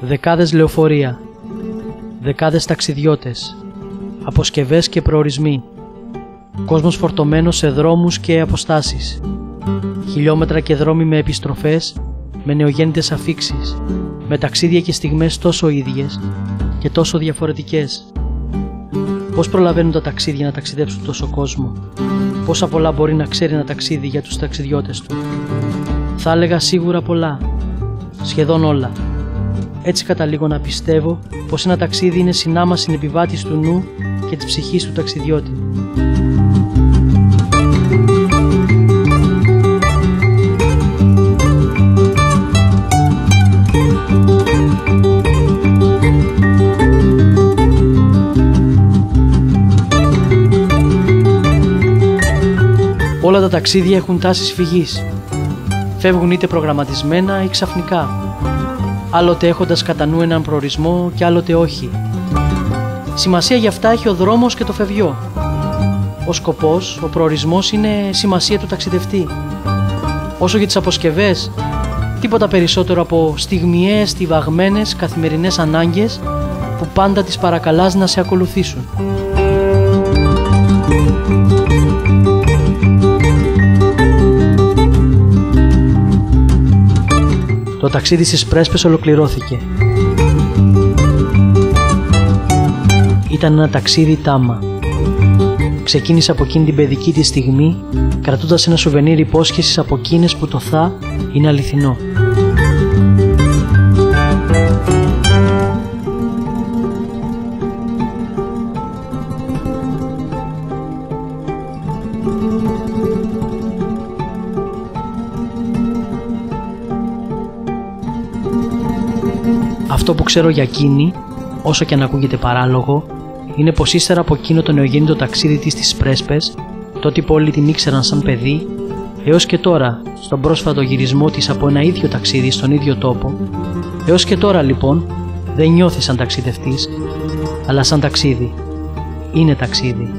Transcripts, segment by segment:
Δεκάδες λεωφορεία, δεκάδες ταξιδιώτες, αποσκευές και προορισμοί, κόσμος φορτωμένος σε δρόμους και αποστάσεις, χιλιόμετρα και δρόμοι με επιστροφές, με νεογέννητες αφίξεις, με ταξίδια και στιγμές τόσο ίδιες και τόσο διαφορετικές. Πώς προλαβαίνουν τα ταξίδια να ταξιδέψουν τόσο κόσμο? Πόσα πολλά μπορεί να ξέρει ένα ταξίδι για τους ταξιδιώτες του? Θα έλεγα σίγουρα πολλά, σχεδόν όλα. Έτσι καταλήγω να πιστεύω πως ένα ταξίδι είναι συνάμα συνεπιβάτης του νου και της ψυχής του ταξιδιώτη. Όλα τα ταξίδια έχουν τάσεις φυγής. Φεύγουν είτε προγραμματισμένα ή ξαφνικά, άλλοτε έχοντας κατά νου έναν προορισμό και άλλοτε όχι. Σημασία γι' αυτά έχει ο δρόμος και το φευγιό. Ο σκοπός, ο προορισμός είναι σημασία του ταξιδευτή. Όσο για τις αποσκευές, τίποτα περισσότερο από στιγμιαίες, στιβαγμένες καθημερινές ανάγκες που πάντα τις παρακαλάς να σε ακολουθήσουν. Το ταξίδι στις Πρέσπες ολοκληρώθηκε. Ήταν ένα ταξίδι τάμα. Ξεκίνησε από εκείνη την παιδική τη στιγμή, κρατώντας ένα σουβενίρ υπόσχεσης από εκείνες που το θα είναι αληθινό. Αυτό που ξέρω για εκείνη, όσο και αν ακούγεται παράλογο, είναι πως ύστερα από εκείνο το νεογέννητο ταξίδι της στις Πρέσπες, τότε που όλοι την ήξεραν σαν παιδί, έως και τώρα, στον πρόσφατο γυρισμό της από ένα ίδιο ταξίδι στον ίδιο τόπο, έως και τώρα λοιπόν δεν νιώθει σαν ταξιδευτής, αλλά σαν ταξίδι. Είναι ταξίδι.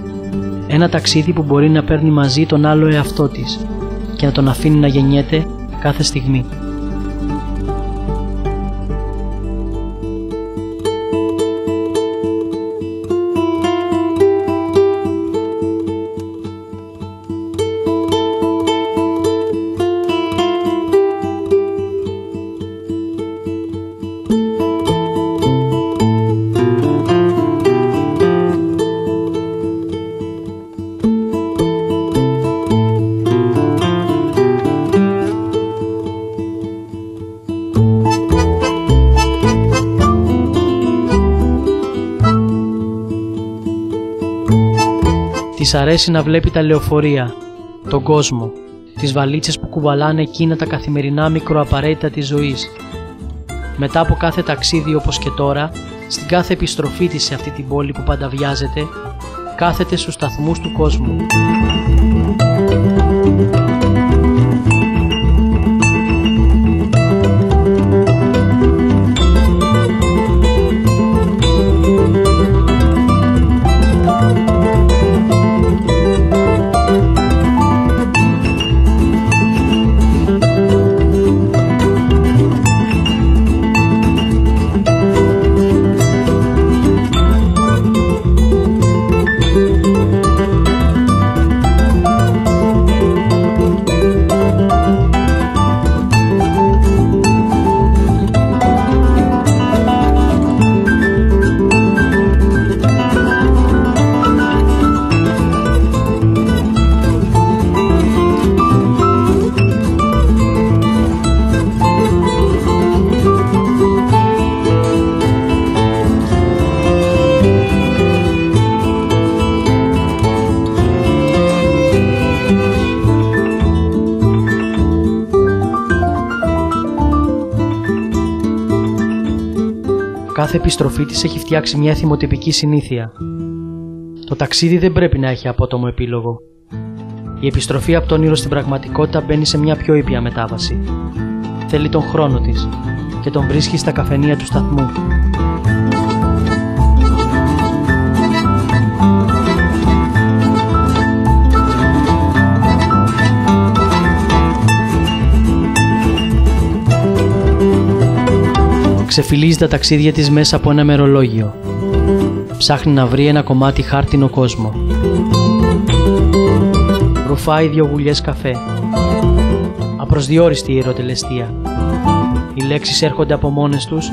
Ένα ταξίδι που μπορεί να παίρνει μαζί τον άλλο εαυτό της και να τον αφήνει να γεννιέται κάθε στιγμή. Της αρέσει να βλέπει τα λεωφορεία, τον κόσμο, τις βαλίτσες που κουβαλάνε εκείνα τα καθημερινά μικροαπαραίτητα της ζωής. Μετά από κάθε ταξίδι όπως και τώρα, στην κάθε επιστροφή της σε αυτή την πόλη που πάντα βιάζεται, κάθεται στους σταθμούς του κόσμου. Κάθε επιστροφή της έχει φτιάξει μια θυμοτυπική συνήθεια. Το ταξίδι δεν πρέπει να έχει απότομο επίλογο. Η επιστροφή από το όνειρο στην πραγματικότητα μπαίνει σε μια πιο ήπια μετάβαση. Θέλει τον χρόνο της και τον βρίσκει στα καφενεία του σταθμού. Ξεφυλίζει τα ταξίδια της μέσα από ένα μερολόγιο. Ψάχνει να βρει ένα κομμάτι χάρτινο κόσμο. Ρουφάει 2 γουλιές καφέ. Απροσδιόριστη η ερωτελεστία. Οι λέξεις έρχονται από μόνες τους,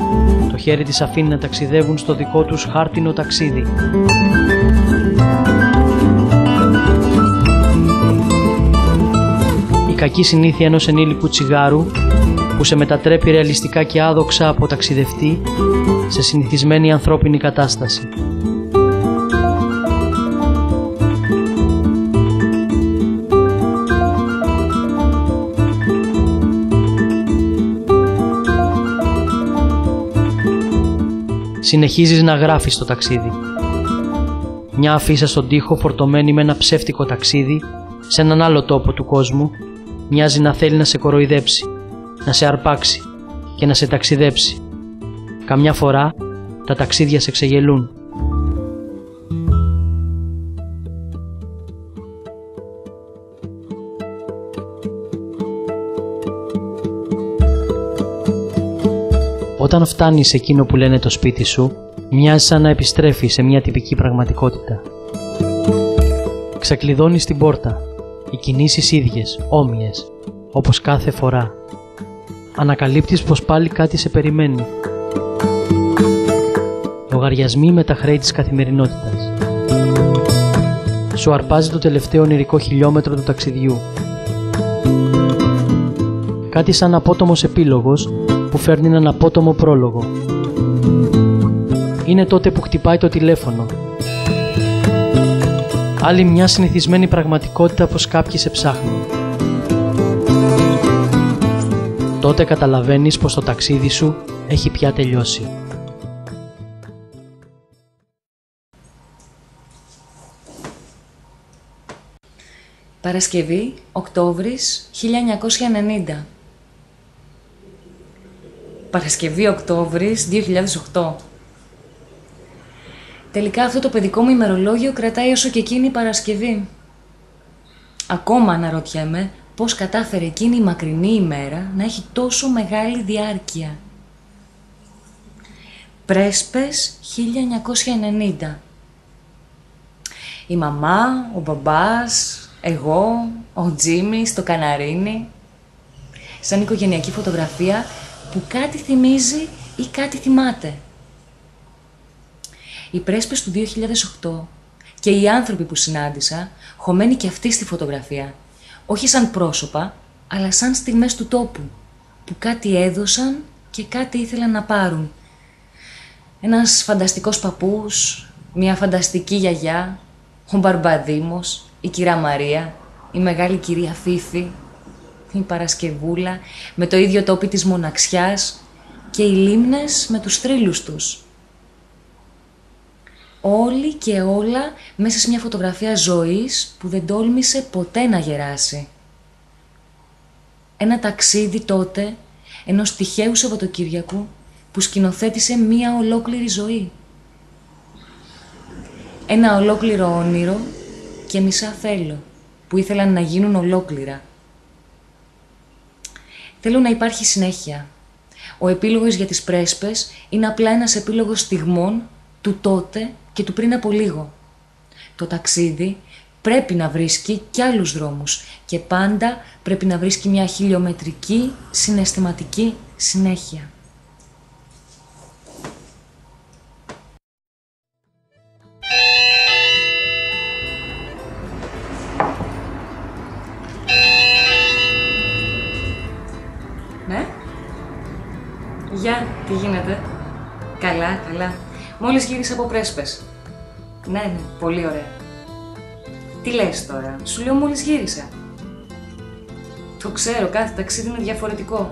το χέρι της αφήνει να ταξιδεύουν στο δικό τους χάρτινο ταξίδι. Η κακή συνήθεια ενός ενήλικου τσιγάρου που σε μετατρέπει ρεαλιστικά και άδοξα από ταξιδευτή σε συνηθισμένη ανθρώπινη κατάσταση. Συνεχίζεις να γράφεις το ταξίδι. Μια αφίσα στον τοίχο φορτωμένη με ένα ψεύτικο ταξίδι σε έναν άλλο τόπο του κόσμου μοιάζει να θέλει να σε κοροϊδέψει, να σε αρπάξει και να σε ταξιδέψει. Καμιά φορά τα ταξίδια σε ξεγελούν. Όταν φτάνεις σε εκείνο που λένε το σπίτι σου, μοιάζει σαν να επιστρέφεις σε μια τυπική πραγματικότητα. Ξεκλειδώνεις την πόρτα, οι κινήσεις ίδιες, όμοιες, όπως κάθε φορά. Ανακαλύπτεις πως πάλι κάτι σε περιμένει. Λογαριασμοί με τα χρέη της καθημερινότητας. Σου αρπάζει το τελευταίο ονειρικό χιλιόμετρο του ταξιδιού. Κάτι σαν απότομος επίλογος που φέρνει έναν απότομο πρόλογο. Είναι τότε που χτυπάει το τηλέφωνο. Άλλη μια συνηθισμένη πραγματικότητα πως κάποιοι σε ψάχνουν. Τότε καταλαβαίνεις πως το ταξίδι σου έχει πια τελειώσει. Παρασκευή, Οκτώβρης 1990. Παρασκευή, Οκτώβρης 2008. Τελικά αυτό το παιδικό μου ημερολόγιο κρατάει όσο και εκείνη η Παρασκευή. Ακόμα αναρωτιέμαι πώς κατάφερε εκείνη η μακρινή ημέρα να έχει τόσο μεγάλη διάρκεια. Πρέσπες 1990. Η μαμά, ο μπαμπάς, εγώ, ο Τζίμις, το καναρίνι. Σαν οικογενειακή φωτογραφία που κάτι θυμίζει ή κάτι θυμάται. Οι Πρέσπες του 2008 και οι άνθρωποι που συνάντησα, χωμένοι και αυτοί στη φωτογραφία, όχι σαν πρόσωπα, αλλά σαν στιγμές του τόπου, που κάτι έδωσαν και κάτι ήθελαν να πάρουν. Ένας φανταστικός παππούς, μια φανταστική γιαγιά, ο Μπαρμπαδήμος, η κυρά Μαρία, η μεγάλη κυρία Φίφη, η Παρασκευούλα με το ίδιο τόπι της μοναξιάς και οι λίμνες με τους θρύλους τους. Όλοι και όλα μέσα σε μια φωτογραφία ζωής που δεν τόλμησε ποτέ να γεράσει. Ένα ταξίδι τότε ενός τυχαίου Σαββατοκύριακου που σκηνοθέτησε μια ολόκληρη ζωή. Ένα ολόκληρο όνειρο και μισά θέλω που ήθελαν να γίνουν ολόκληρα. Θέλω να υπάρχει συνέχεια. Ο επίλογος για τις Πρέσπες είναι απλά ένας επίλογος στιγμών του τότε και του πριν από λίγο. Το ταξίδι πρέπει να βρίσκει κι άλλους δρόμους και πάντα πρέπει να βρίσκει μια χιλιομετρική συναισθηματική συνέχεια. Ναι. Γεια, τι γίνεται? Καλά, καλά. Μόλις γύρισα από Πρέσπες. Ναι, πολύ ωραία. Τι λες τώρα? Σου λέω μόλις γύρισα. Το ξέρω, κάθε ταξίδι είναι διαφορετικό.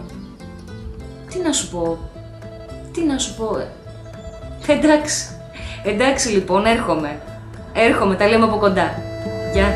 Τι να σου πω... Εντάξει λοιπόν, έρχομαι, τα λέμε από κοντά. Γεια.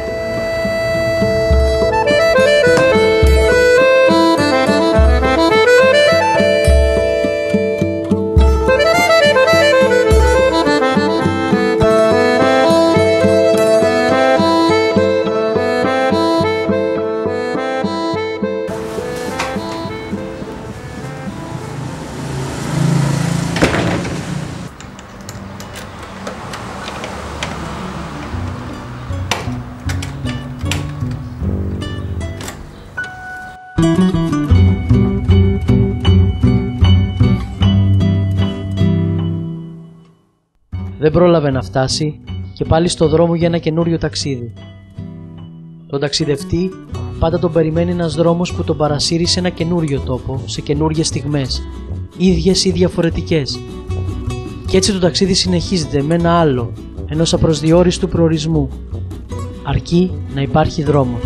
Δεν πρόλαβε να φτάσει και πάλι στο δρόμο για ένα καινούριο ταξίδι. Τον ταξιδευτή πάντα τον περιμένει ένας δρόμος που τον παρασύρει σε ένα καινούριο τόπο, σε καινούριες στιγμές, ίδιες ή διαφορετικές. Κι έτσι το ταξίδι συνεχίζεται με ένα άλλο, ενός απροσδιόριστου προορισμού, αρκεί να υπάρχει δρόμος.